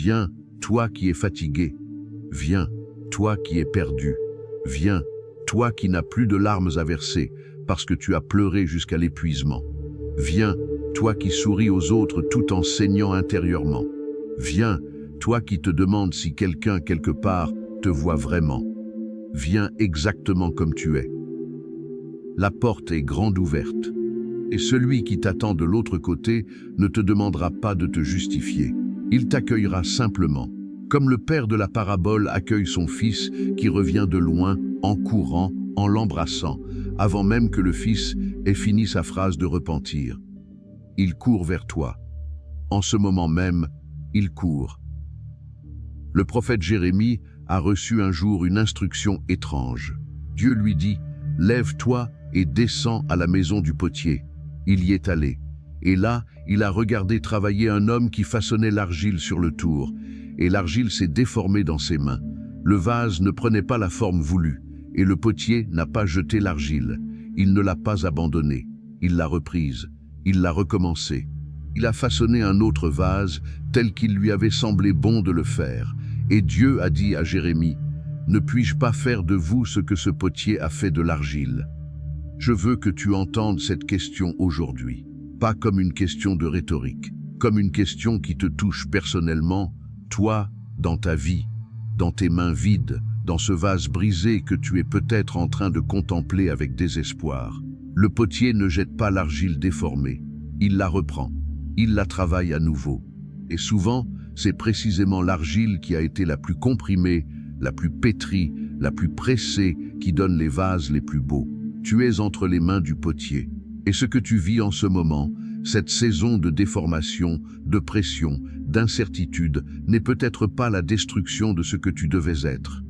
Viens, toi qui es fatigué. Viens, toi qui es perdu. Viens, toi qui n'as plus de larmes à verser parce que tu as pleuré jusqu'à l'épuisement. Viens, toi qui souris aux autres tout en saignant intérieurement. Viens, toi qui te demandes si quelqu'un quelque part te voit vraiment. Viens exactement comme tu es. La porte est grande ouverte. Et celui qui t'attend de l'autre côté ne te demandera pas de te justifier. Il t'accueillera simplement, comme le père de la parabole accueille son fils qui revient de loin, en courant, en l'embrassant, avant même que le fils ait fini sa phrase de repentir. Il court vers toi. En ce moment même, il court. Le prophète Jérémie a reçu un jour une instruction étrange. Dieu lui dit « Lève-toi et descends à la maison du potier ». Il y est allé. Et là, il a regardé travailler un homme qui façonnait l'argile sur le tour. Et l'argile s'est déformée dans ses mains. Le vase ne prenait pas la forme voulue. Et le potier n'a pas jeté l'argile. Il ne l'a pas abandonnée. Il l'a reprise. Il l'a recommencée. Il a façonné un autre vase tel qu'il lui avait semblé bon de le faire. Et Dieu a dit à Jérémie, « Ne puis-je pas faire de vous ce que ce potier a fait de l'argile ?» Je veux que tu entendes cette question aujourd'hui, pas comme une question de rhétorique, comme une question qui te touche personnellement, toi, dans ta vie, dans tes mains vides, dans ce vase brisé que tu es peut-être en train de contempler avec désespoir. Le potier ne jette pas l'argile déformée, il la reprend, il la travaille à nouveau. Et souvent, c'est précisément l'argile qui a été la plus comprimée, la plus pétrie, la plus pressée qui donne les vases les plus beaux. Tu es entre les mains du potier. Et ce que tu vis en ce moment, cette saison de déformation, de pression, d'incertitude, n'est peut-être pas la destruction de ce que tu devais être.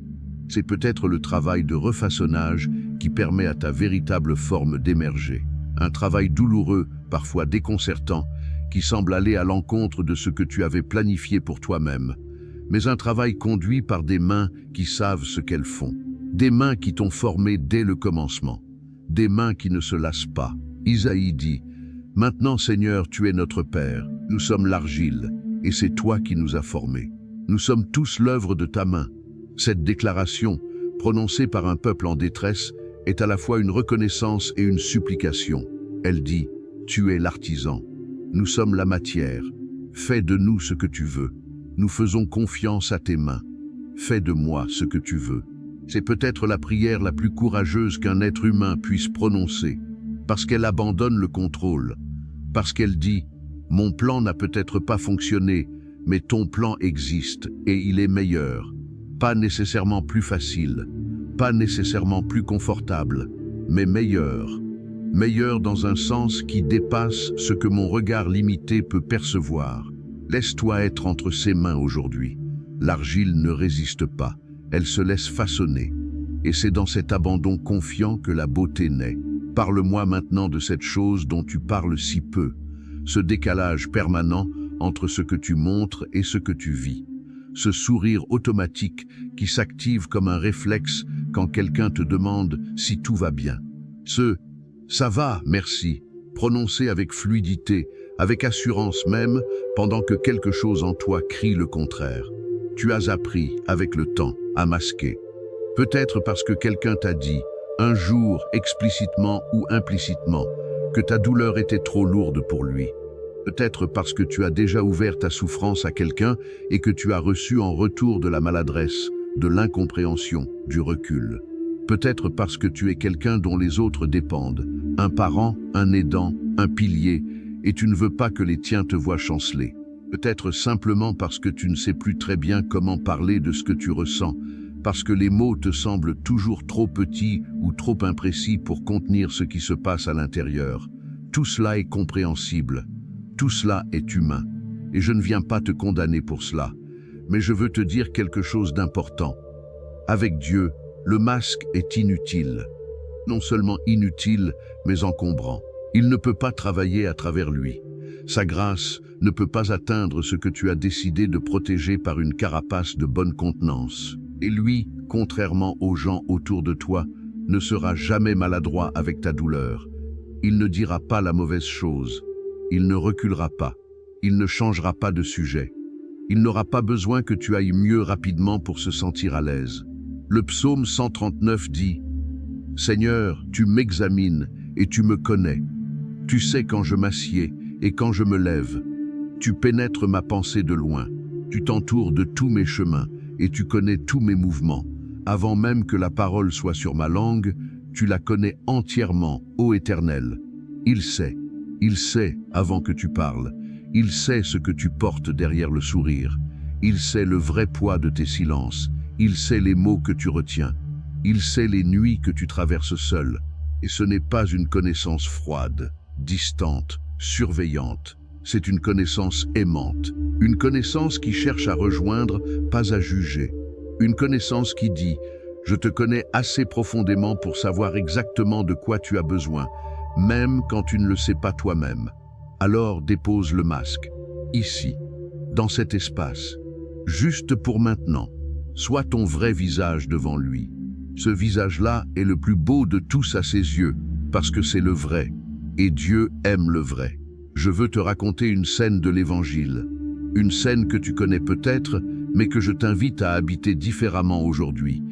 C'est peut-être le travail de refaçonnage qui permet à ta véritable forme d'émerger. Un travail douloureux, parfois déconcertant, qui semble aller à l'encontre de ce que tu avais planifié pour toi-même. Mais un travail conduit par des mains qui savent ce qu'elles font. Des mains qui t'ont formé dès le commencement. Des mains qui ne se lassent pas. Isaïe dit, « Maintenant, Seigneur, tu es notre Père, nous sommes l'argile, et c'est toi qui nous as formés. Nous sommes tous l'œuvre de ta main. » Cette déclaration, prononcée par un peuple en détresse, est à la fois une reconnaissance et une supplication. Elle dit, « Tu es l'artisan. Nous sommes la matière. Fais de nous ce que tu veux. Nous faisons confiance à tes mains. Fais de moi ce que tu veux. » C'est peut-être la prière la plus courageuse qu'un être humain puisse prononcer, parce qu'elle abandonne le contrôle, parce qu'elle dit « Mon plan n'a peut-être pas fonctionné, mais ton plan existe et il est meilleur. Pas nécessairement plus facile, pas nécessairement plus confortable, mais meilleur. Meilleur dans un sens qui dépasse ce que mon regard limité peut percevoir. Laisse-toi être entre ses mains aujourd'hui. L'argile ne résiste pas. Elle se laisse façonner. Et c'est dans cet abandon confiant que la beauté naît. Parle-moi maintenant de cette chose dont tu parles si peu, ce décalage permanent entre ce que tu montres et ce que tu vis. Ce sourire automatique qui s'active comme un réflexe quand quelqu'un te demande si tout va bien. Ce « ça va, merci » prononcé avec fluidité, avec assurance même, pendant que quelque chose en toi crie le contraire. Tu as appris, avec le temps, à masquer. Peut-être parce que quelqu'un t'a dit, un jour, explicitement ou implicitement, que ta douleur était trop lourde pour lui. Peut-être parce que tu as déjà ouvert ta souffrance à quelqu'un et que tu as reçu en retour de la maladresse, de l'incompréhension, du recul. Peut-être parce que tu es quelqu'un dont les autres dépendent, un parent, un aidant, un pilier, et tu ne veux pas que les tiens te voient chanceler. Peut-être simplement parce que tu ne sais plus très bien comment parler de ce que tu ressens, parce que les mots te semblent toujours trop petits ou trop imprécis pour contenir ce qui se passe à l'intérieur. Tout cela est compréhensible, tout cela est humain, et je ne viens pas te condamner pour cela, mais je veux te dire quelque chose d'important. Avec Dieu, le masque est inutile. Non seulement inutile, mais encombrant. Il ne peut pas travailler à travers lui. Sa grâce ne peut pas atteindre ce que tu as décidé de protéger par une carapace de bonne contenance. Et lui, contrairement aux gens autour de toi, ne sera jamais maladroit avec ta douleur. Il ne dira pas la mauvaise chose. Il ne reculera pas. Il ne changera pas de sujet. Il n'aura pas besoin que tu ailles mieux rapidement pour se sentir à l'aise. Le psaume 139 dit « Seigneur, tu m'examines et tu me connais. Tu sais quand je m'assieds et quand je me lève. Tu pénètres ma pensée de loin. Tu t'entoures de tous mes chemins et tu connais tous mes mouvements. Avant même que la parole soit sur ma langue, tu la connais entièrement, ô Éternel. Il sait avant que tu parles. Il sait ce que tu portes derrière le sourire. Il sait le vrai poids de tes silences. Il sait les mots que tu retiens. Il sait les nuits que tu traverses seul. Et ce n'est pas une connaissance froide, distante, surveillante. C'est une connaissance aimante. Une connaissance qui cherche à rejoindre, pas à juger. Une connaissance qui dit « Je te connais assez profondément pour savoir exactement de quoi tu as besoin, même quand tu ne le sais pas toi-même. » Alors dépose le masque, ici, dans cet espace, juste pour maintenant. Sois ton vrai visage devant lui. Ce visage-là est le plus beau de tous à ses yeux, parce que c'est le vrai, et Dieu aime le vrai. Je veux te raconter une scène de l'Évangile, une scène que tu connais peut-être, mais que je t'invite à habiter différemment aujourd'hui.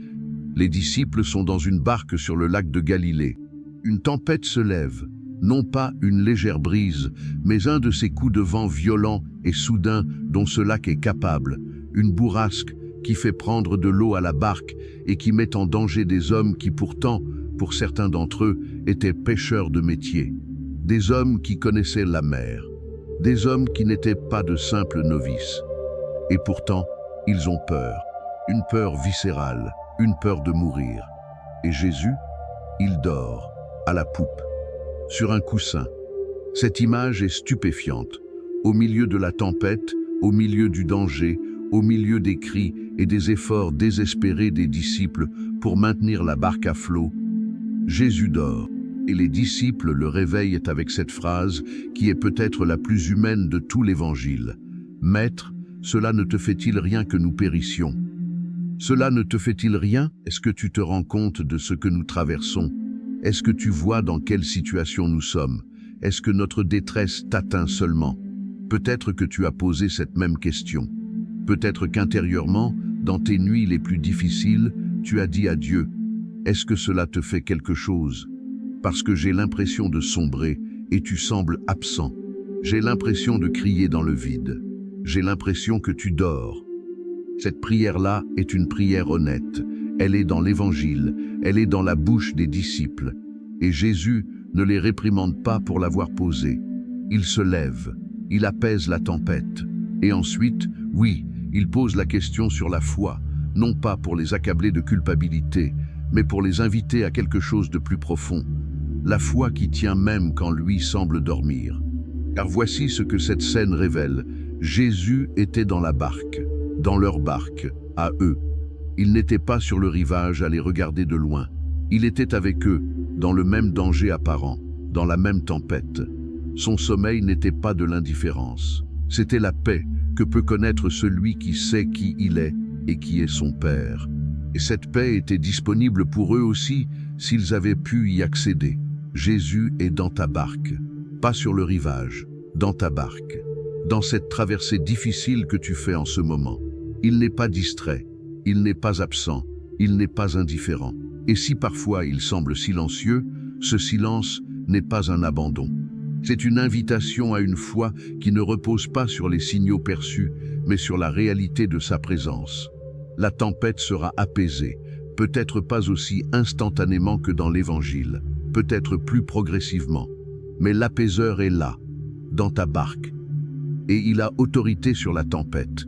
Les disciples sont dans une barque sur le lac de Galilée. Une tempête se lève, non pas une légère brise, mais un de ces coups de vent violents et soudains dont ce lac est capable, une bourrasque qui fait prendre de l'eau à la barque et qui met en danger des hommes qui pourtant, pour certains d'entre eux, étaient pêcheurs de métier. Des hommes qui connaissaient la mer, des hommes qui n'étaient pas de simples novices. Et pourtant, ils ont peur, une peur viscérale, une peur de mourir. Et Jésus, il dort, à la poupe, sur un coussin. Cette image est stupéfiante. Au milieu de la tempête, au milieu du danger, au milieu des cris et des efforts désespérés des disciples pour maintenir la barque à flot, Jésus dort. Et les disciples le réveillent avec cette phrase qui est peut-être la plus humaine de tout l'Évangile. « Maître, cela ne te fait-il rien que nous périssions? Cela ne te fait-il rien? Est-ce que tu te rends compte de ce que nous traversons? Est-ce que tu vois dans quelle situation nous sommes? Est-ce que notre détresse t'atteint seulement? Peut-être que tu as posé cette même question. Peut-être qu'intérieurement, dans tes nuits les plus difficiles, tu as dit à Dieu, « Est-ce que cela te fait quelque chose? Parce que j'ai l'impression de sombrer et tu sembles absent. J'ai l'impression de crier dans le vide. J'ai l'impression que tu dors. » Cette prière-là est une prière honnête. Elle est dans l'Évangile, elle est dans la bouche des disciples. Et Jésus ne les réprimande pas pour l'avoir posée. Il se lève, il apaise la tempête. Et ensuite, oui, il pose la question sur la foi, non pas pour les accabler de culpabilité, mais pour les inviter à quelque chose de plus profond. La foi qui tient même quand lui semble dormir. Car voici ce que cette scène révèle. Jésus était dans la barque, dans leur barque, à eux. Il n'était pas sur le rivage à les regarder de loin. Il était avec eux, dans le même danger apparent, dans la même tempête. Son sommeil n'était pas de l'indifférence. C'était la paix que peut connaître celui qui sait qui il est et qui est son Père. Et cette paix était disponible pour eux aussi s'ils avaient pu y accéder. Jésus est dans ta barque, pas sur le rivage, dans ta barque, dans cette traversée difficile que tu fais en ce moment. Il n'est pas distrait, il n'est pas absent, il n'est pas indifférent. Et si parfois il semble silencieux, ce silence n'est pas un abandon. C'est une invitation à une foi qui ne repose pas sur les signaux perçus, mais sur la réalité de sa présence. La tempête sera apaisée, peut-être pas aussi instantanément que dans l'Évangile, peut-être plus progressivement. Mais l'apaiseur est là, dans ta barque, et il a autorité sur la tempête.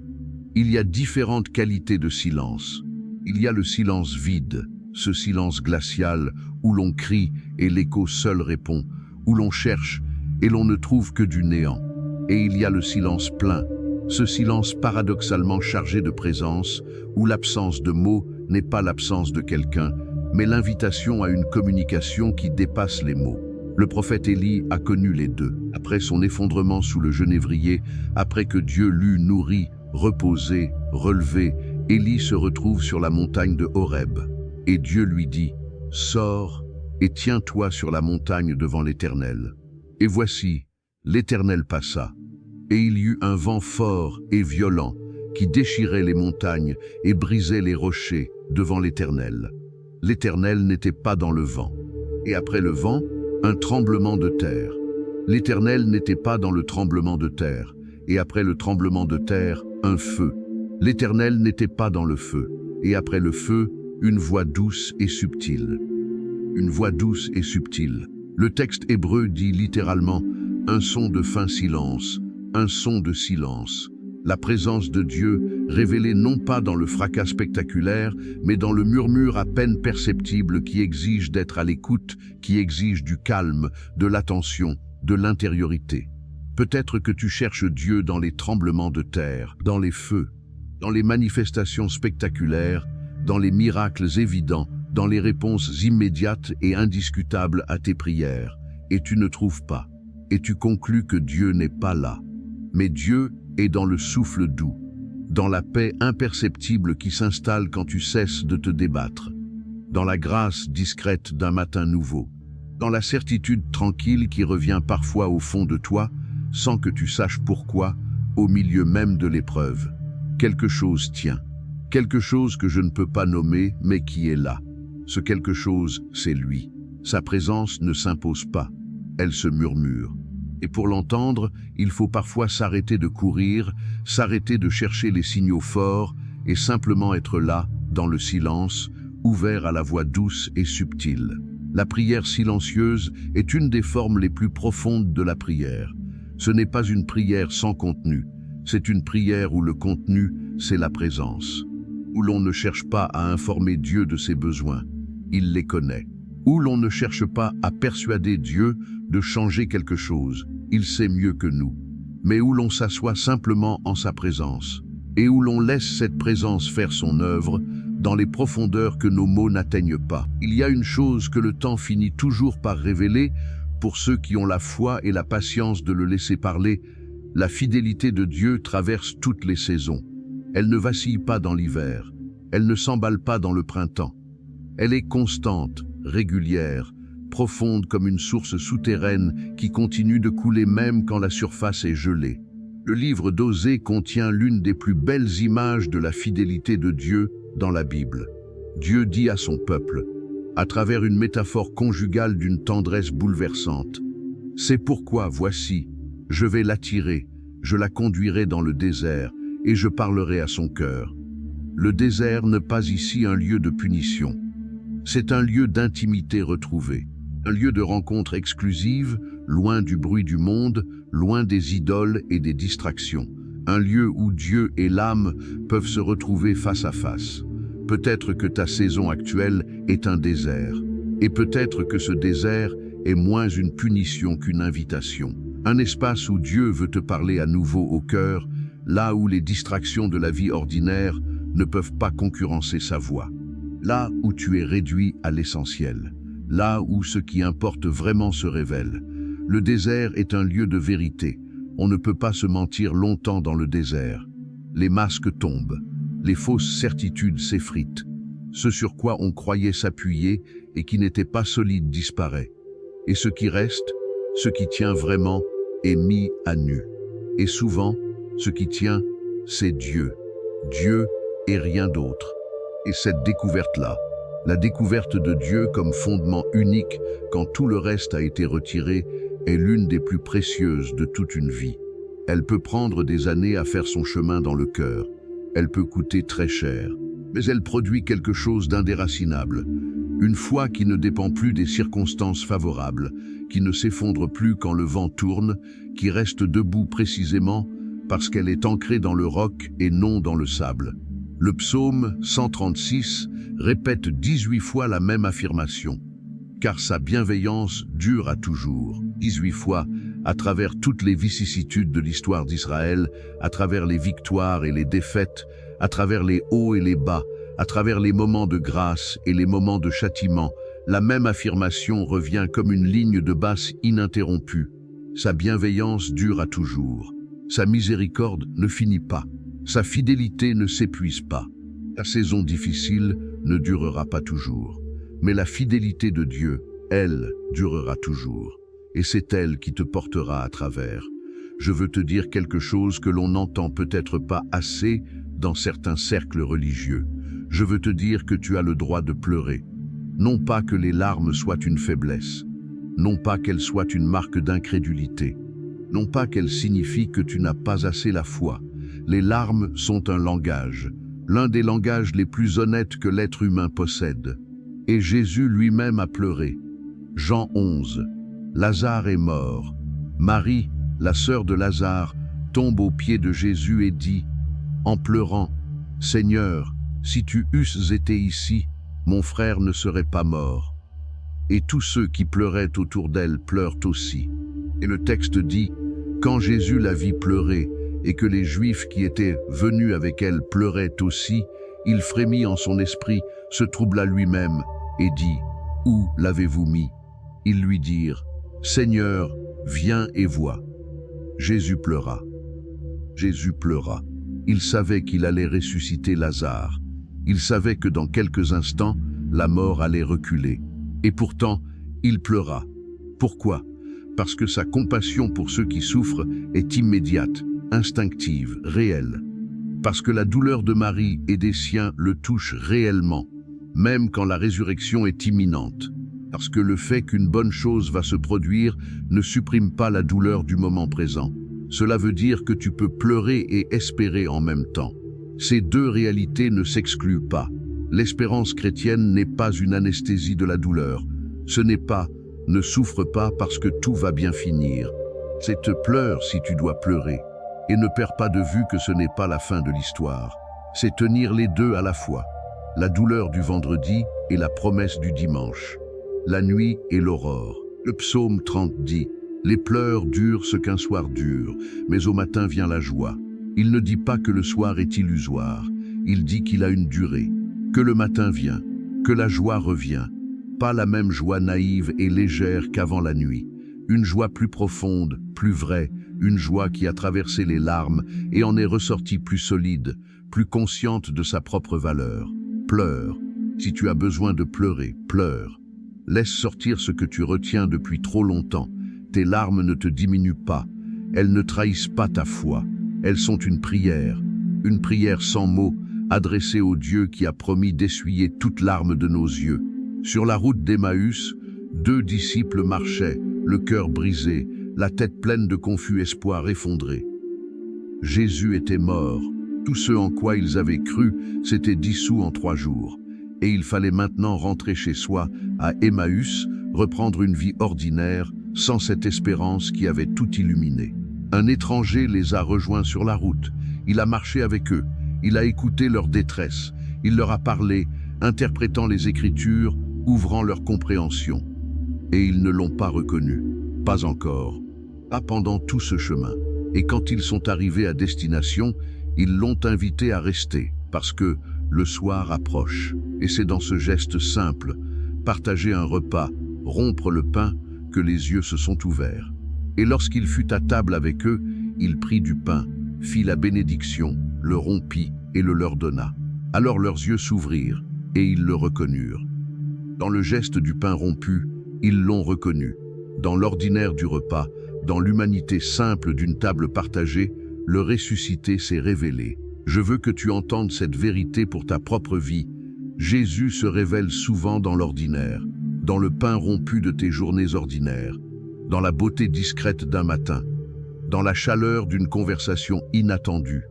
Il y a différentes qualités de silence. Il y a le silence vide, ce silence glacial où l'on crie et l'écho seul répond, où l'on cherche et l'on ne trouve que du néant. Et il y a le silence plein, ce silence paradoxalement chargé de présence, où l'absence de mots n'est pas l'absence de quelqu'un, mais l'invitation à une communication qui dépasse les mots. Le prophète Élie a connu les deux. Après son effondrement sous le genévrier, après que Dieu l'eut nourri, reposé, relevé, Élie se retrouve sur la montagne de Horeb. Et Dieu lui dit, « Sors et tiens-toi sur la montagne devant l'Éternel. » Et voici, l'Éternel passa, et il y eut un vent fort et violent, qui déchirait les montagnes et brisait les rochers devant l'Éternel. L'Éternel n'était pas dans le vent. Et après le vent, un tremblement de terre. L'Éternel n'était pas dans le tremblement de terre. Et après le tremblement de terre, un feu. L'Éternel n'était pas dans le feu. Et après le feu, une voix douce et subtile. Une voix douce et subtile. Le texte hébreu dit littéralement « un son de fin silence », un son de silence. La présence de Dieu révélée non pas dans le fracas spectaculaire, mais dans le murmure à peine perceptible qui exige d'être à l'écoute, qui exige du calme, de l'attention, de l'intériorité. Peut-être que tu cherches Dieu dans les tremblements de terre, dans les feux, dans les manifestations spectaculaires, dans les miracles évidents, dans les réponses immédiates et indiscutables à tes prières, et tu ne trouves pas, et tu conclus que Dieu n'est pas là. Mais Dieu est dans le souffle doux, dans la paix imperceptible qui s'installe quand tu cesses de te débattre, dans la grâce discrète d'un matin nouveau, dans la certitude tranquille qui revient parfois au fond de toi, sans que tu saches pourquoi, au milieu même de l'épreuve. Quelque chose tient, quelque chose que je ne peux pas nommer, mais qui est là. Ce quelque chose, c'est lui. Sa présence ne s'impose pas, elle se murmure. Et pour l'entendre, il faut parfois s'arrêter de courir, s'arrêter de chercher les signaux forts et simplement être là, dans le silence, ouvert à la voix douce et subtile. La prière silencieuse est une des formes les plus profondes de la prière. Ce n'est pas une prière sans contenu, c'est une prière où le contenu, c'est la présence, où l'on ne cherche pas à informer Dieu de ses besoins, il les connaît, où l'on ne cherche pas à persuader Dieu de changer quelque chose, il sait mieux que nous, mais où l'on s'assoit simplement en sa présence, et où l'on laisse cette présence faire son œuvre dans les profondeurs que nos mots n'atteignent pas. Il y a une chose que le temps finit toujours par révéler pour ceux qui ont la foi et la patience de le laisser parler. La fidélité de Dieu traverse toutes les saisons. Elle ne vacille pas dans l'hiver, elle ne s'emballe pas dans le printemps. Elle est constante, régulière, profonde comme une source souterraine qui continue de couler même quand la surface est gelée. Le livre d'Osée contient l'une des plus belles images de la fidélité de Dieu dans la Bible. Dieu dit à son peuple, à travers une métaphore conjugale d'une tendresse bouleversante, « C'est pourquoi, voici, je vais l'attirer, je la conduirai dans le désert, et je parlerai à son cœur. » Le désert n'est pas ici un lieu de punition. C'est un lieu d'intimité retrouvée, un lieu de rencontre exclusive, loin du bruit du monde, loin des idoles et des distractions. Un lieu où Dieu et l'âme peuvent se retrouver face à face. Peut-être que ta saison actuelle est un désert, et peut-être que ce désert est moins une punition qu'une invitation. Un espace où Dieu veut te parler à nouveau au cœur, là où les distractions de la vie ordinaire ne peuvent pas concurrencer sa voix. Là où tu es réduit à l'essentiel, là où ce qui importe vraiment se révèle. Le désert est un lieu de vérité. On ne peut pas se mentir longtemps dans le désert. Les masques tombent, les fausses certitudes s'effritent. Ce sur quoi on croyait s'appuyer et qui n'était pas solide disparaît. Et ce qui reste, ce qui tient vraiment, est mis à nu. Et souvent, ce qui tient, c'est Dieu. Dieu et rien d'autre. Et cette découverte-là, la découverte de Dieu comme fondement unique quand tout le reste a été retiré, est l'une des plus précieuses de toute une vie. Elle peut prendre des années à faire son chemin dans le cœur. Elle peut coûter très cher. Mais elle produit quelque chose d'indéracinable. Une foi qui ne dépend plus des circonstances favorables, qui ne s'effondre plus quand le vent tourne, qui reste debout précisément parce qu'elle est ancrée dans le roc et non dans le sable. Le psaume 136 répète 18 fois la même affirmation. Car sa bienveillance dure à toujours. 18 fois, à travers toutes les vicissitudes de l'histoire d'Israël, à travers les victoires et les défaites, à travers les hauts et les bas, à travers les moments de grâce et les moments de châtiment, la même affirmation revient comme une ligne de basse ininterrompue. Sa bienveillance dure à toujours. Sa miséricorde ne finit pas. Sa fidélité ne s'épuise pas. Ta saison difficile ne durera pas toujours. Mais la fidélité de Dieu, elle, durera toujours. Et c'est elle qui te portera à travers. Je veux te dire quelque chose que l'on n'entend peut-être pas assez dans certains cercles religieux. Je veux te dire que tu as le droit de pleurer. Non pas que les larmes soient une faiblesse, non pas qu'elles soient une marque d'incrédulité, non pas qu'elles signifient que tu n'as pas assez la foi. Les larmes sont un langage, l'un des langages les plus honnêtes que l'être humain possède. Et Jésus lui-même a pleuré. Jean 11. Lazare est mort. Marie, la sœur de Lazare, tombe aux pieds de Jésus et dit, en pleurant, « Seigneur, si tu eusses été ici, mon frère ne serait pas mort. » Et tous ceux qui pleuraient autour d'elle pleurent aussi. Et le texte dit, quand Jésus la vit pleurer, et que les Juifs qui étaient venus avec elle pleuraient aussi, il frémit en son esprit, se troubla lui-même, et dit, « Où l'avez-vous mis ?» Ils lui dirent, « Seigneur, viens et vois. » Jésus pleura. Jésus pleura. Il savait qu'il allait ressusciter Lazare. Il savait que dans quelques instants, la mort allait reculer. Et pourtant, il pleura. Pourquoi? Parce que sa compassion pour ceux qui souffrent est immédiate, instinctive, réelle. Parce que la douleur de Marie et des siens le touche réellement, même quand la résurrection est imminente. Parce que le fait qu'une bonne chose va se produire ne supprime pas la douleur du moment présent. Cela veut dire que tu peux pleurer et espérer en même temps. Ces deux réalités ne s'excluent pas. L'espérance chrétienne n'est pas une anesthésie de la douleur. Ce n'est pas « ne souffre pas parce que tout va bien finir ». C'est te pleure si tu dois pleurer. Et ne perds pas de vue que ce n'est pas la fin de l'histoire. C'est tenir les deux à la fois. La douleur du vendredi et la promesse du dimanche. La nuit et l'aurore. Le psaume 30 dit « Les pleurs durent ce qu'un soir dure, mais au matin vient la joie. » Il ne dit pas que le soir est illusoire, il dit qu'il a une durée, que le matin vient, que la joie revient. Pas la même joie naïve et légère qu'avant la nuit. Une joie plus profonde, plus vraie, une joie qui a traversé les larmes et en est ressortie plus solide, plus consciente de sa propre valeur. Pleure. Si tu as besoin de pleurer, pleure. Laisse sortir ce que tu retiens depuis trop longtemps. Tes larmes ne te diminuent pas. Elles ne trahissent pas ta foi. Elles sont une prière sans mots, adressée au Dieu qui a promis d'essuyer toute larme de nos yeux. Sur la route d'Emmaüs, 2 disciples marchaient, le cœur brisé, la tête pleine de confus espoirs effondrés. Jésus était mort. Tout ce en quoi ils avaient cru s'était dissous en 3 jours. Et il fallait maintenant rentrer chez soi, à Emmaüs, reprendre une vie ordinaire, sans cette espérance qui avait tout illuminé. Un étranger les a rejoints sur la route. Il a marché avec eux. Il a écouté leur détresse. Il leur a parlé, interprétant les Écritures, ouvrant leur compréhension. Et ils ne l'ont pas reconnu. Pas encore. Pas pendant tout ce chemin. Et quand ils sont arrivés à destination, ils l'ont invité à rester, parce que le soir approche. Et c'est dans ce geste simple, partager un repas, rompre le pain, que les yeux se sont ouverts. Et lorsqu'il fut à table avec eux, il prit du pain, fit la bénédiction, le rompit et le leur donna. Alors leurs yeux s'ouvrirent, et ils le reconnurent. Dans le geste du pain rompu, ils l'ont reconnu. Dans l'ordinaire du repas, dans l'humanité simple d'une table partagée, le ressuscité s'est révélé. Je veux que tu entendes cette vérité pour ta propre vie. Jésus se révèle souvent dans l'ordinaire, dans le pain rompu de tes journées ordinaires, dans la beauté discrète d'un matin, dans la chaleur d'une conversation inattendue,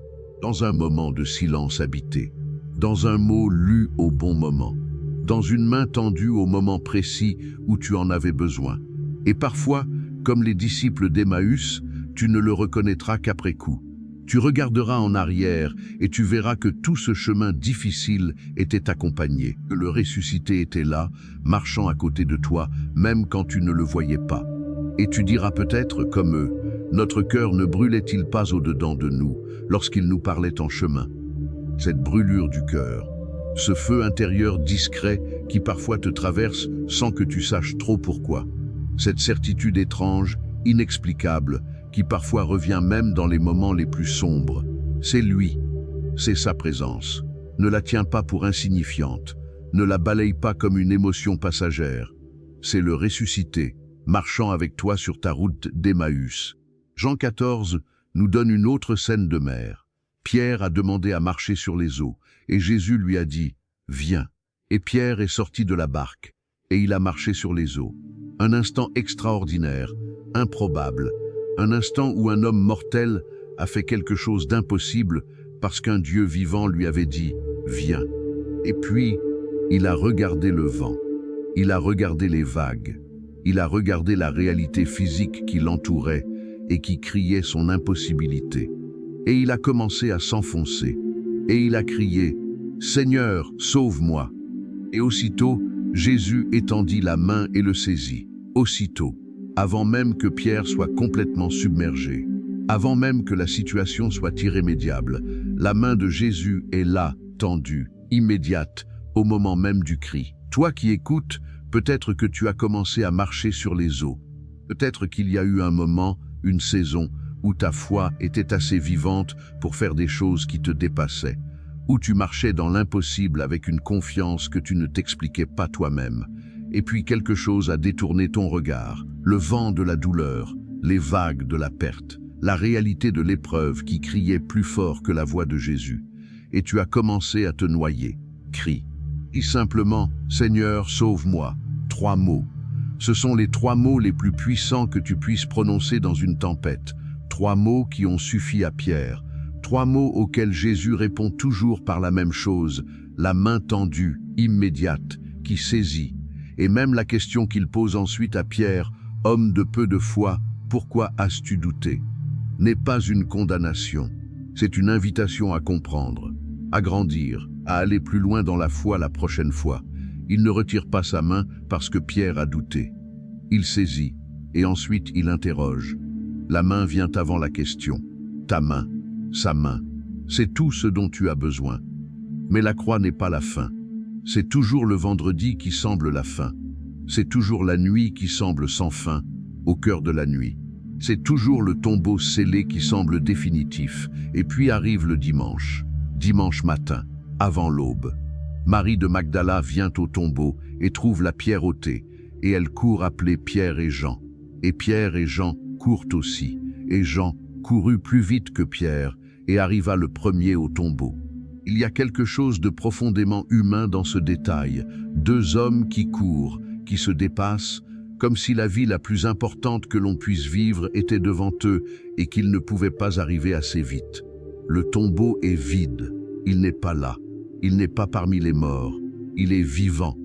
dans un moment de silence habité, dans un mot lu au bon moment, dans une main tendue au moment précis où tu en avais besoin. Et parfois, comme les disciples d'Emmaüs, tu ne le reconnaîtras qu'après coup. Tu regarderas en arrière et tu verras que tout ce chemin difficile était accompagné, que le ressuscité était là, marchant à côté de toi, même quand tu ne le voyais pas. Et tu diras peut-être, comme eux, notre cœur ne brûlait-il pas au-dedans de nous lorsqu'il nous parlait en chemin? Cette brûlure du cœur, ce feu intérieur discret qui parfois te traverse sans que tu saches trop pourquoi. Cette certitude étrange, inexplicable, qui parfois revient même dans les moments les plus sombres. C'est lui, c'est sa présence. Ne la tiens pas pour insignifiante, ne la balaye pas comme une émotion passagère. C'est le ressuscité, marchant avec toi sur ta route d'Emmaüs. Jean 14 nous donne une autre scène de mer. Pierre a demandé à marcher sur les eaux, et Jésus lui a dit « Viens ». Et Pierre est sorti de la barque, et il a marché sur les eaux. Un instant extraordinaire, improbable, un instant où un homme mortel a fait quelque chose d'impossible parce qu'un Dieu vivant lui avait dit « Viens ». Et puis, il a regardé le vent, il a regardé les vagues, il a regardé la réalité physique qui l'entourait et qui criait son impossibilité. Et il a commencé à s'enfoncer, et il a crié « Seigneur, sauve-moi ». Et aussitôt, Jésus étendit la main et le saisit. Aussitôt, avant même que Pierre soit complètement submergé, avant même que la situation soit irrémédiable, la main de Jésus est là, tendue, immédiate, au moment même du cri. Toi qui écoutes, peut-être que tu as commencé à marcher sur les eaux. Peut-être qu'il y a eu un moment, une saison, où ta foi était assez vivante pour faire des choses qui te dépassaient, où tu marchais dans l'impossible avec une confiance que tu ne t'expliquais pas toi-même. Et puis quelque chose a détourné ton regard, le vent de la douleur, les vagues de la perte, la réalité de l'épreuve qui criait plus fort que la voix de Jésus. Et tu as commencé à te noyer. Crie. Dis simplement « Seigneur, sauve-moi ». 3 mots. Ce sont les 3 mots les plus puissants que tu puisses prononcer dans une tempête. 3 mots qui ont suffi à Pierre. 3 mots auxquels Jésus répond toujours par la même chose, la main tendue, immédiate, qui saisit. Et même la question qu'il pose ensuite à Pierre, « Homme de peu de foi, pourquoi as-tu douté ?» n'est pas une condamnation. C'est une invitation à comprendre, à grandir, à aller plus loin dans la foi la prochaine fois. Il ne retire pas sa main parce que Pierre a douté. Il saisit, et ensuite il interroge. La main vient avant la question. Ta main, sa main, c'est tout ce dont tu as besoin. Mais la croix n'est pas la fin. C'est toujours le vendredi qui semble la fin. C'est toujours la nuit qui semble sans fin, au cœur de la nuit. C'est toujours le tombeau scellé qui semble définitif. Et puis arrive le dimanche matin, avant l'aube. Marie de Magdala vient au tombeau et trouve la pierre ôtée, et elle court appeler Pierre et Jean. Et Pierre et Jean courent aussi, et Jean courut plus vite que Pierre et arriva le premier au tombeau. Il y a quelque chose de profondément humain dans ce détail. 2 hommes qui courent, qui se dépassent, comme si la vie la plus importante que l'on puisse vivre était devant eux et qu'ils ne pouvaient pas arriver assez vite. Le tombeau est vide, il n'est pas là, il n'est pas parmi les morts, il est vivant,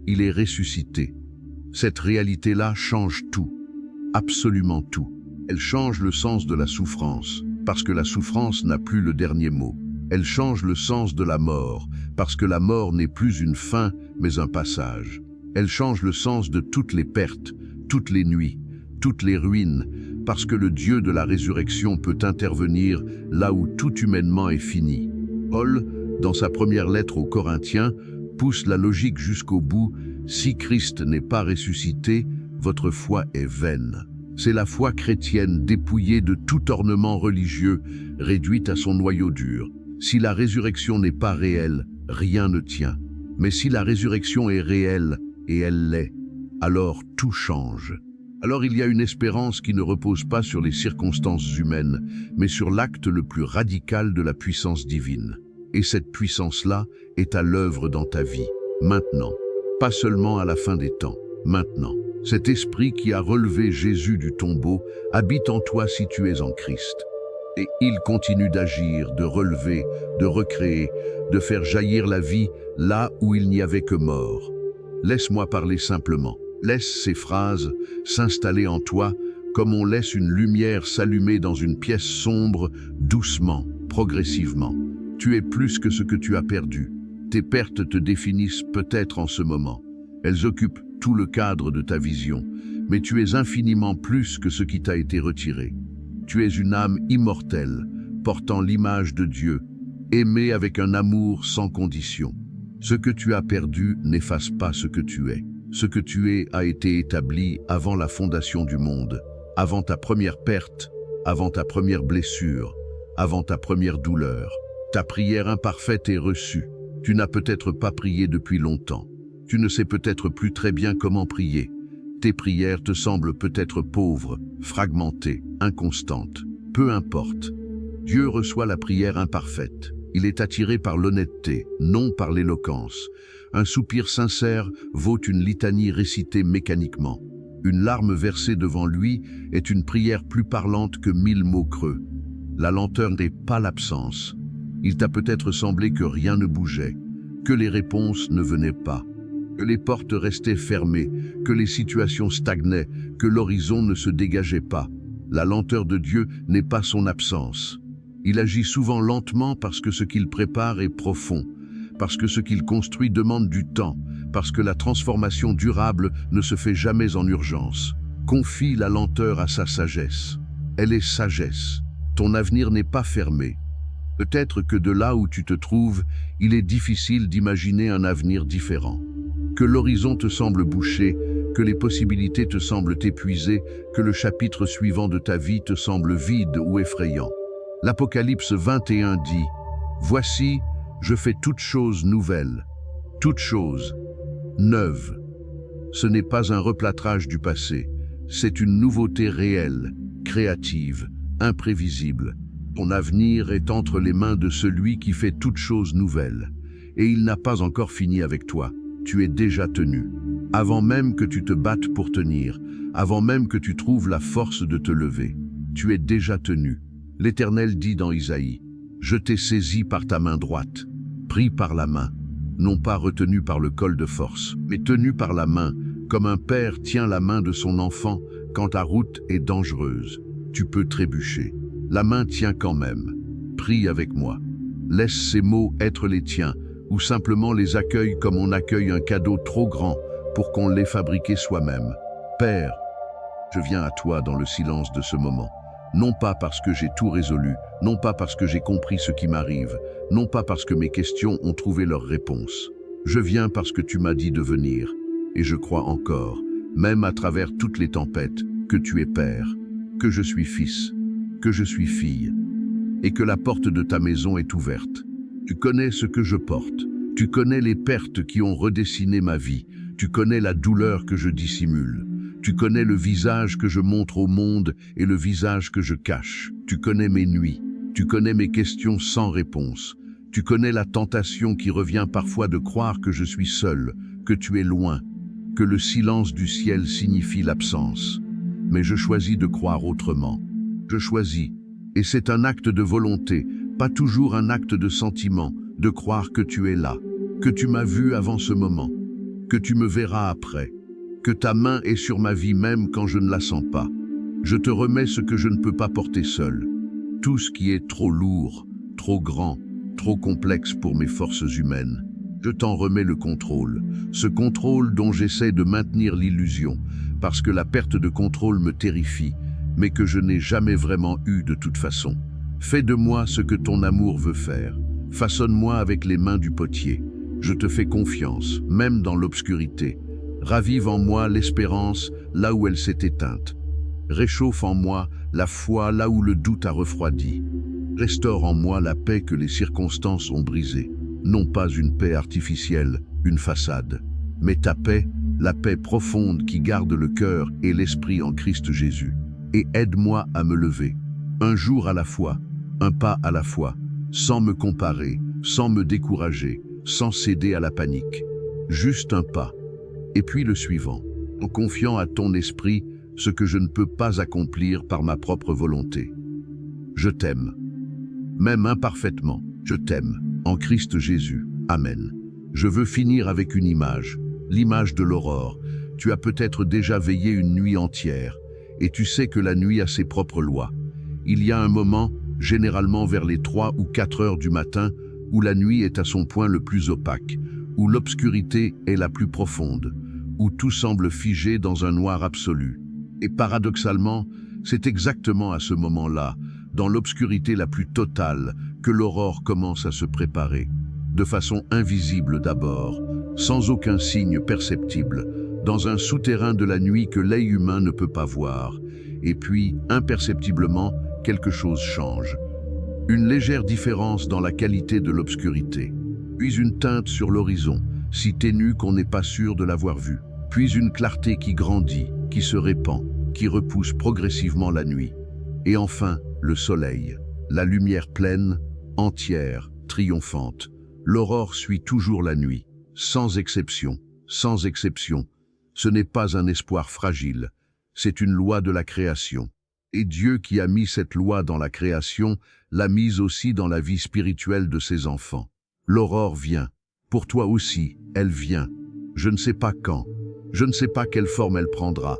il est ressuscité. Cette réalité-là change tout, absolument tout. Elle change le sens de la souffrance, parce que la souffrance n'a plus le dernier mot. Elle change le sens de la mort, parce que la mort n'est plus une fin, mais un passage. Elle change le sens de toutes les pertes, toutes les nuits, toutes les ruines, parce que le Dieu de la résurrection peut intervenir là où tout humainement est fini. Paul, dans sa première lettre aux Corinthiens, pousse la logique jusqu'au bout. Si Christ n'est pas ressuscité, votre foi est vaine. C'est la foi chrétienne dépouillée de tout ornement religieux, réduite à son noyau dur. Si la résurrection n'est pas réelle, rien ne tient. Mais si la résurrection est réelle, et elle l'est, alors tout change. Alors il y a une espérance qui ne repose pas sur les circonstances humaines, mais sur l'acte le plus radical de la puissance divine. Et cette puissance-là est à l'œuvre dans ta vie, maintenant. Pas seulement à la fin des temps, maintenant. Cet esprit qui a relevé Jésus du tombeau habite en toi si tu es en Christ. Et il continue d'agir, de relever, de recréer, de faire jaillir la vie là où il n'y avait que mort. Laisse-moi parler simplement. Laisse ces phrases s'installer en toi comme on laisse une lumière s'allumer dans une pièce sombre, doucement, progressivement. Tu es plus que ce que tu as perdu. Tes pertes te définissent peut-être en ce moment. Elles occupent tout le cadre de ta vision, mais tu es infiniment plus que ce qui t'a été retiré. Tu es une âme immortelle, portant l'image de Dieu, aimée avec un amour sans condition. Ce que tu as perdu n'efface pas ce que tu es. Ce que tu es a été établi avant la fondation du monde, avant ta première perte, avant ta première blessure, avant ta première douleur. Ta prière imparfaite est reçue. Tu n'as peut-être pas prié depuis longtemps. Tu ne sais peut-être plus très bien comment prier. Tes prières te semblent peut-être pauvres, fragmentées, inconstantes. Peu importe. Dieu reçoit la prière imparfaite. Il est attiré par l'honnêteté, non par l'éloquence. Un soupir sincère vaut une litanie récitée mécaniquement. Une larme versée devant lui est une prière plus parlante que 1000 mots creux. La lenteur n'est pas l'absence. Il t'a peut-être semblé que rien ne bougeait, que les réponses ne venaient pas, que les portes restaient fermées, que les situations stagnaient, que l'horizon ne se dégageait pas. La lenteur de Dieu n'est pas son absence. Il agit souvent lentement parce que ce qu'il prépare est profond, parce que ce qu'il construit demande du temps, parce que la transformation durable ne se fait jamais en urgence. Confie la lenteur à sa sagesse. Elle est sagesse. Ton avenir n'est pas fermé. Peut-être que de là où tu te trouves, il est difficile d'imaginer un avenir différent. Que l'horizon te semble bouché, que les possibilités te semblent épuisées, que le chapitre suivant de ta vie te semble vide ou effrayant. L'Apocalypse 21 dit « Voici, je fais toutes choses nouvelles, toutes choses neuves. » Ce n'est pas un replâtrage du passé, c'est une nouveauté réelle, créative, imprévisible. Ton avenir est entre les mains de celui qui fait toutes choses nouvelles. Et il n'a pas encore fini avec toi, tu es déjà tenu. Avant même que tu te battes pour tenir, avant même que tu trouves la force de te lever, tu es déjà tenu. L'Éternel dit dans Isaïe, « Je t'ai saisi par ta main droite, pris par la main, non pas retenu par le col de force, mais tenu par la main, comme un père tient la main de son enfant quand ta route est dangereuse. Tu peux trébucher. La main tient quand même. Prie avec moi. Laisse ces mots être les tiens, ou simplement les accueille comme on accueille un cadeau trop grand pour qu'on l'ait fabriqué soi-même. Père, je viens à toi dans le silence de ce moment. Non pas parce que j'ai tout résolu, non pas parce que j'ai compris ce qui m'arrive, non pas parce que mes questions ont trouvé leur réponse. Je viens parce que tu m'as dit de venir, et je crois encore, même à travers toutes les tempêtes, que tu es Père, que je suis fils, que je suis fille, et que la porte de ta maison est ouverte. Tu connais ce que je porte, tu connais les pertes qui ont redessiné ma vie, tu connais la douleur que je dissimule. Tu connais le visage que je montre au monde et le visage que je cache. Tu connais mes nuits. Tu connais mes questions sans réponse. Tu connais la tentation qui revient parfois de croire que je suis seul, que tu es loin, que le silence du ciel signifie l'absence. Mais je choisis de croire autrement. Je choisis, et c'est un acte de volonté, pas toujours un acte de sentiment, de croire que tu es là, que tu m'as vu avant ce moment, que tu me verras après. Que ta main est sur ma vie même quand je ne la sens pas. Je te remets ce que je ne peux pas porter seul. Tout ce qui est trop lourd, trop grand, trop complexe pour mes forces humaines. Je t'en remets le contrôle. Ce contrôle dont j'essaie de maintenir l'illusion, parce que la perte de contrôle me terrifie, mais que je n'ai jamais vraiment eu de toute façon. Fais de moi ce que ton amour veut faire. Façonne-moi avec les mains du potier. Je te fais confiance, même dans l'obscurité. Ravive en moi l'espérance là où elle s'est éteinte. Réchauffe en moi la foi là où le doute a refroidi. Restaure en moi la paix que les circonstances ont brisée. Non pas une paix artificielle, une façade, mais ta paix, la paix profonde qui garde le cœur et l'esprit en Christ Jésus. Et aide-moi à me lever, un jour à la fois, un pas à la fois, sans me comparer, sans me décourager, sans céder à la panique. Juste un pas. Et puis le suivant, en confiant à ton esprit ce que je ne peux pas accomplir par ma propre volonté. Je t'aime. Même imparfaitement, je t'aime. En Christ Jésus. Amen. Je veux finir avec une image, l'image de l'aurore. Tu as peut-être déjà veillé une nuit entière, et tu sais que la nuit a ses propres lois. Il y a un moment, généralement vers les 3 ou 4 heures du matin, où la nuit est à son point le plus opaque, où l'obscurité est la plus profonde, où tout semble figé dans un noir absolu. Et paradoxalement, c'est exactement à ce moment-là, dans l'obscurité la plus totale, que l'aurore commence à se préparer, de façon invisible d'abord, sans aucun signe perceptible, dans un souterrain de la nuit que l'œil humain ne peut pas voir. Et puis, imperceptiblement, quelque chose change. Une légère différence dans la qualité de l'obscurité, puis une teinte sur l'horizon, si ténue qu'on n'est pas sûr de l'avoir vue, puis une clarté qui grandit, qui se répand, qui repousse progressivement la nuit. Et enfin, le soleil. la lumière pleine, entière, triomphante. L'aurore suit toujours la nuit, sans exception, sans exception. Ce n'est pas un espoir fragile, c'est une loi de la création. Et Dieu qui a mis cette loi dans la création, l'a mise aussi dans la vie spirituelle de ses enfants. L'aurore vient. Pour toi aussi, elle vient. Je ne sais pas quand. Je ne sais pas quelle forme elle prendra.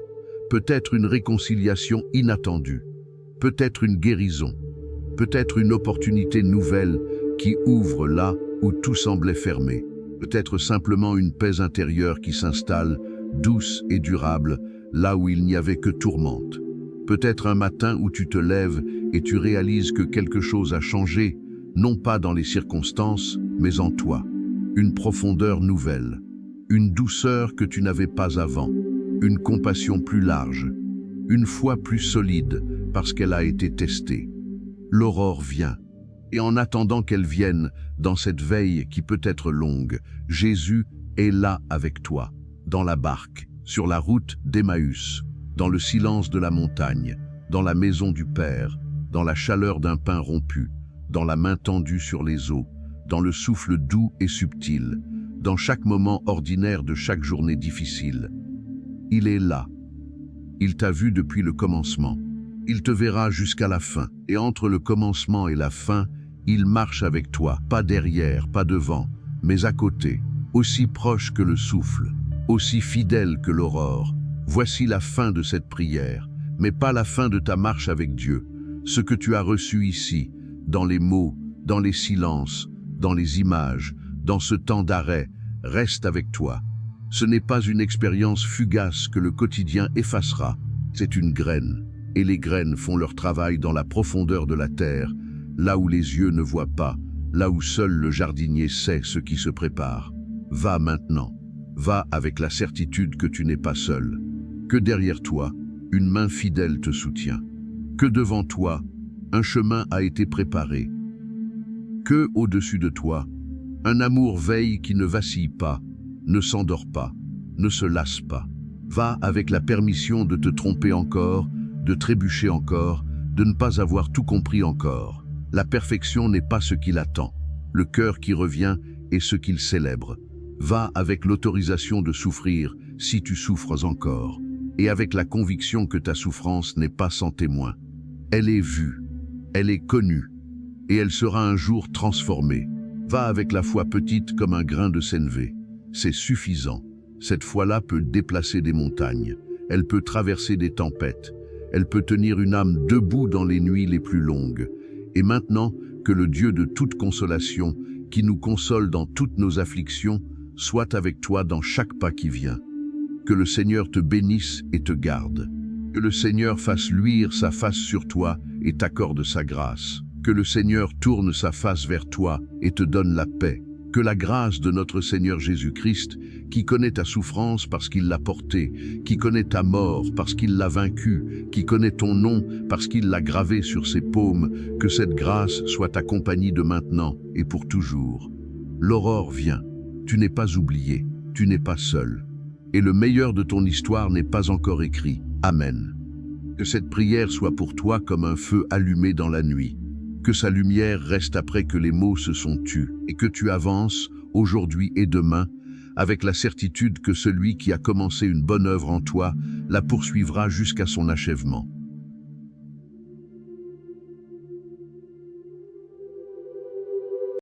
Peut-être une réconciliation inattendue. Peut-être une guérison. Peut-être une opportunité nouvelle qui ouvre là où tout semblait fermé. Peut-être simplement une paix intérieure qui s'installe, douce et durable, là où il n'y avait que tourmente. Peut-être un matin où tu te lèves et tu réalises que quelque chose a changé, non pas dans les circonstances, mais en toi. Une profondeur nouvelle, une douceur que tu n'avais pas avant, une compassion plus large, une foi plus solide parce qu'elle a été testée. L'aurore vient, et en attendant qu'elle vienne, dans cette veille qui peut être longue, Jésus est là avec toi, dans la barque, sur la route d'Emmaüs, dans le silence de la montagne, dans la maison du Père, dans la chaleur d'un pain rompu, dans la main tendue sur les eaux, dans le souffle doux et subtil, dans chaque moment ordinaire de chaque journée difficile. Il est là. Il t'a vu depuis le commencement. Il te verra jusqu'à la fin. Et entre le commencement et la fin, il marche avec toi, pas derrière, pas devant, mais à côté, aussi proche que le souffle, aussi fidèle que l'aurore. Voici la fin de cette prière, mais pas la fin de ta marche avec Dieu. Ce que tu as reçu ici, dans les mots, dans les silences, dans les images, dans ce temps d'arrêt, reste avec toi. Ce n'est pas une expérience fugace que le quotidien effacera, c'est une graine. Et les graines font leur travail dans la profondeur de la terre, là où les yeux ne voient pas, là où seul le jardinier sait ce qui se prépare. Va maintenant, va avec la certitude que tu n'es pas seul, que derrière toi, une main fidèle te soutient, que devant toi, un chemin a été préparé, que au-dessus de toi, un amour veille qui ne vacille pas, ne s'endort pas, ne se lasse pas. Va avec la permission de te tromper encore, de trébucher encore, de ne pas avoir tout compris encore. La perfection n'est pas ce qu'il attend. Le cœur qui revient est ce qu'il célèbre. Va avec l'autorisation de souffrir si tu souffres encore, et avec la conviction que ta souffrance n'est pas sans témoin. Elle est vue, elle est connue, et elle sera un jour transformée. Va avec la foi petite comme un grain de sénévé. C'est suffisant. Cette foi-là peut déplacer des montagnes. Elle peut traverser des tempêtes. Elle peut tenir une âme debout dans les nuits les plus longues. Et maintenant, que le Dieu de toute consolation, qui nous console dans toutes nos afflictions, soit avec toi dans chaque pas qui vient. Que le Seigneur te bénisse et te garde. Que le Seigneur fasse luire sa face sur toi et t'accorde sa grâce. Que le Seigneur tourne sa face vers toi et te donne la paix. Que la grâce de notre Seigneur Jésus-Christ, qui connaît ta souffrance parce qu'il l'a portée, qui connaît ta mort parce qu'il l'a vaincue, qui connaît ton nom parce qu'il l'a gravé sur ses paumes, que cette grâce soit ta compagnie de maintenant et pour toujours. L'aurore vient. Tu n'es pas oublié, tu n'es pas seul. Et le meilleur de ton histoire n'est pas encore écrit. Amen. Que cette prière soit pour toi comme un feu allumé dans la nuit. Que sa lumière reste après que les mots se sont tus et que tu avances, aujourd'hui et demain, avec la certitude que celui qui a commencé une bonne œuvre en toi la poursuivra jusqu'à son achèvement.